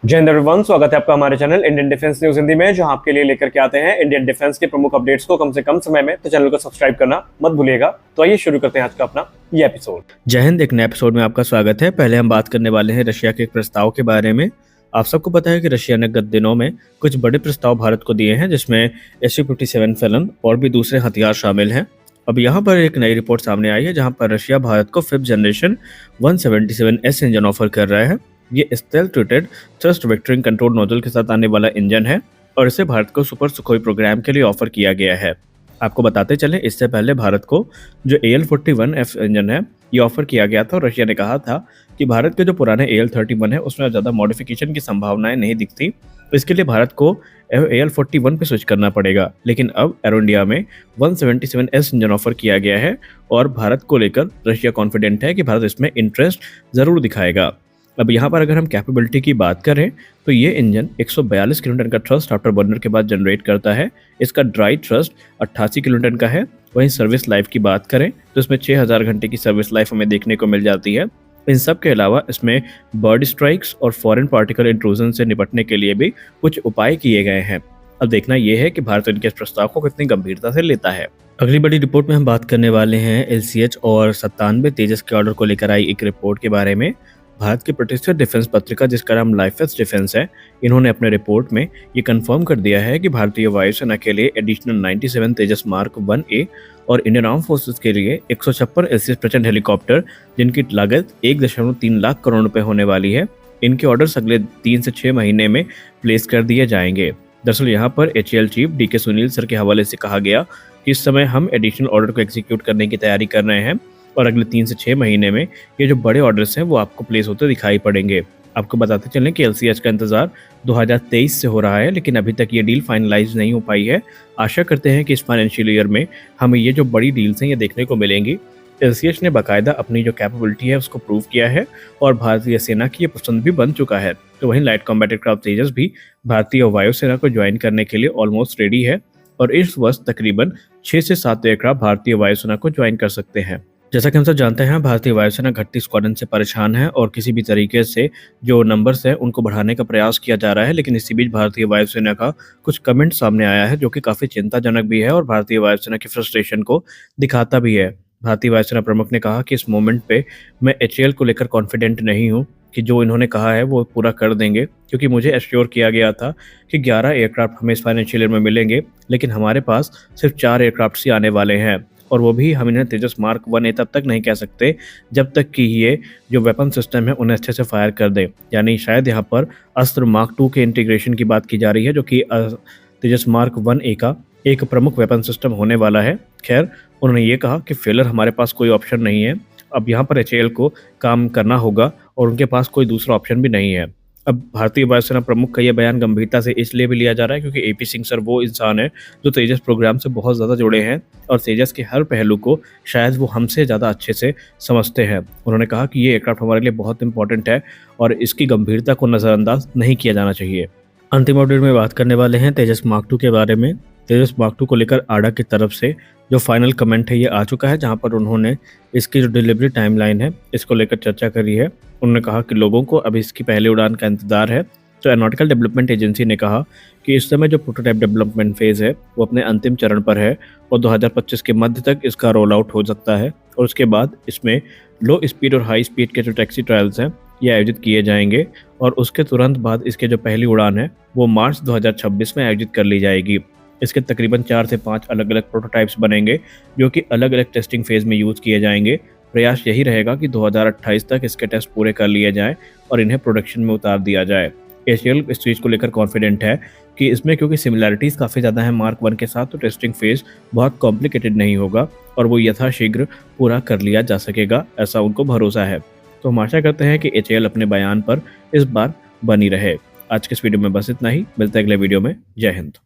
जय हिंद एवरीवन, स्वागत है आपका हमारे channel Indian defence news Hindi में, जहां आपके लिए लेकर के आते हैं इंडियन डिफेंस के प्रमुख अपडेट्स को कम से कम समय में। तो चैनल को सब्सक्राइब करना मत भूलिएगा। तो आइए शुरू करते हैं आज का अपना ये एपिसोड। जय हिंद। एक नए एपिसोड में आपका स्वागत है। पहले हम बात करने वाले हैं रशिया के एक प्रस्ताव के बारे में। आप सबको पता है कि रशिया ने गत दिनों में कुछ बड़े प्रस्ताव भारत को दिए हैं, जिसमें SU-57 फैलन और भी दूसरे हथियार शामिल हैं। अब यहाँ पर एक नई रिपोर्ट सामने आई है, जहाँ पर रशिया भारत को 5th generation 177S engine offer कर रहा है। ये stealth rated thrust vectoring control nozzle के साथ आने वाला इंजन है और इसे भारत को सुपर सुखोई प्रोग्राम के लिए ऑफर किया गया है। आपको बताते चलें, इससे पहले भारत को जो AL-41F इंजन है ये ऑफर किया गया था और रशिया ने कहा था कि भारत के जो पुराने AL-31 है उसमें ज़्यादा मॉडिफिकेशन की संभावनाएं नहीं दिखती, इसके लिए भारत को AL-41 पे स्विच करना पड़ेगा। लेकिन अब एरो इंडिया में 177S इंजन ऑफर किया गया है और भारत को लेकर रशिया कॉन्फिडेंट है कि भारत इसमें इंटरेस्ट ज़रूर दिखाएगा। अब यहाँ पर अगर हम कैपेबिलिटी की बात करें तो ये इंजन 142 किलोन्यूटन का थ्रस्ट आफ्टर बर्नर के बाद जनरेट करता है। इसका ड्राई थ्रस्ट 88 किलोन्यूटन का है। वहीं सर्विस लाइफ की बात करें तो इसमें 6000 घंटे की सर्विस लाइफ हमें देखने को मिल जाती है। इन सब के अलावा इसमें बर्ड स्ट्राइक्स और फॉरेन पार्टिकल इंट्रूजन से निपटने के लिए भी कुछ उपाय किए गए हैं। अब देखना यह है कि भारत इनके इस प्रस्ताव को कितनी गंभीरता से लेता है। अगली बड़ी रिपोर्ट में हम बात करने वाले हैं LCH और 97 तेजस के ऑर्डर को लेकर आई एक रिपोर्ट के बारे में। भारत की प्रतिष्ठित डिफेंस पत्रिका, जिसका नाम लाइफेस डिफेंस है, इन्होंने अपने रिपोर्ट में ये कंफर्म कर दिया है कि भारतीय वायुसेना के लिए एडिशनल 97 तेजस मार्क 1A और इंडियन आर्म फोर्सेस के लिए 156 LCH प्रचंड हेलीकॉप्टर, जिनकी लागत 1.3 लाख करोड़ रुपए होने वाली है, इनके ऑर्डर्स अगले 3 से 6 महीने में प्लेस कर दिए जाएंगे। दरअसल यहाँ पर HAL chief DK Sunil sir के हवाले से कहा गया कि इस समय हम एडिशनल ऑर्डर को एग्जीक्यूट करने की तैयारी कर रहे हैं और अगले 3 से 6 महीने में ये जो बड़े ऑर्डर्स हैं वो आपको प्लेस होते दिखाई पड़ेंगे। आपको बताते चलें कि LCH का इंतजार 2023 से हो रहा है, लेकिन अभी तक ये डील फाइनलाइज नहीं हो पाई है। आशा करते हैं कि इस फाइनेंशियल ईयर में हमें ये जो बड़ी डील्स हैं ये देखने को मिलेंगी। LCH ने बाकायदा अपनी जो कैपेबिलिटी है उसको प्रूव किया है और भारतीय सेना की ये पसंद भी बन चुका है। तो वहीं लाइट कॉम्बैट एयरक्राफ्ट तेजस भी भारतीय वायुसेना को ज्वाइन करने के लिए ऑलमोस्ट रेडी है और इस वर्ष तकरीबन 6 से 7 एयरक्राफ्ट भारतीय वायुसेना को ज्वाइन कर सकते हैं। जैसा कि हम सब जानते हैं, भारतीय वायुसेना घटती स्क्वाड्रन से परेशान है और किसी भी तरीके से जो नंबर्स है उनको बढ़ाने का प्रयास किया जा रहा है। लेकिन इसी बीच भारतीय वायुसेना का कुछ कमेंट सामने आया है जो कि काफ़ी चिंताजनक भी है और भारतीय वायुसेना की फ्रस्ट्रेशन को दिखाता भी है। भारतीय वायुसेना प्रमुख ने कहा कि इस मोमेंट पे मैं HAL को लेकर कॉन्फिडेंट नहीं हूँ कि जो इन्होंने कहा है वो पूरा कर देंगे, क्योंकि मुझे एश्योर किया गया था कि 11 एयरक्राफ्ट हमें इस फाइनेंशियल ईयर में मिलेंगे, लेकिन हमारे पास सिर्फ 4 एयरक्राफ्ट ही आने वाले हैं और वो भी हम इन्हें तेजस मार्क 1A तब तक नहीं कह सकते जब तक कि ये जो वेपन सिस्टम है उन्हें अच्छे से फायर कर दे। यानी शायद यहाँ पर अस्त्र मार्क 2 के इंटीग्रेशन की बात की जा रही है, जो कि तेजस मार्क 1A का एक प्रमुख वेपन सिस्टम होने वाला है। खैर, उन्होंने ये कहा कि फेलर हमारे पास कोई ऑप्शन नहीं है। अब यहाँ पर HAL को काम करना होगा और उनके पास कोई दूसरा ऑप्शन भी नहीं है। अब भारतीय वायुसेना प्रमुख का यह बयान गंभीरता से इसलिए भी लिया जा रहा है क्योंकि AP सिंह सर वो इंसान है जो तेजस प्रोग्राम से बहुत ज़्यादा जुड़े हैं और तेजस के हर पहलू को शायद वो हमसे ज़्यादा अच्छे से समझते हैं। उन्होंने कहा कि ये एयरक्राफ्ट हमारे लिए बहुत इंपॉर्टेंट है और इसकी गंभीरता को नज़रअंदाज नहीं किया जाना चाहिए। अंतिम अपडेट में बात करने वाले हैं तेजस मार्क 2 के बारे में। तेजस मार्क 2 को लेकर आडा की तरफ से जो फाइनल कमेंट है ये आ चुका है, जहां पर उन्होंने इसकी जो डिलीवरी टाइमलाइन है इसको लेकर चर्चा करी है। उन्होंने कहा कि लोगों को अभी इसकी पहली उड़ान का इंतजार है। तो एरोनॉटिकल डेवलपमेंट एजेंसी ने कहा कि इस समय जो प्रोटोटाइप डेवलपमेंट फेज़ है वो अपने अंतिम चरण पर है और 2025 के मध्य तक इसका रोल आउट हो सकता है और उसके बाद इसमें लो स्पीड और हाई स्पीड के जो टैक्सी ट्रायल्स हैं ये आयोजित किए जाएंगे और उसके तुरंत बाद इसके जो पहली उड़ान है वो मार्च 2026 में आयोजित कर ली जाएगी। इसके तकरीबन 4 से 5 अलग अलग प्रोटोटाइप्स बनेंगे जो कि अलग अलग टेस्टिंग फेज़ में यूज़ किए जाएंगे। प्रयास यही रहेगा कि 2028 तक इसके टेस्ट पूरे कर लिए जाएं और इन्हें प्रोडक्शन में उतार दिया जाए। HAL इस चीज़ को लेकर कॉन्फिडेंट है कि इसमें क्योंकि सिमिलैरिटीज़ काफ़ी ज़्यादा हैं मार्क 1 के साथ, तो टेस्टिंग फेज़ बहुत कॉम्प्लिकेटेड नहीं होगा और वो यथाशीघ्र पूरा कर लिया जा सकेगा, ऐसा उनको भरोसा है। तो हम आशा करते हैं कि HAL अपने बयान पर इस बार बनी रहे। आज के इस वीडियो में बस इतना ही। मिलते हैं अगले वीडियो में। जय हिंद।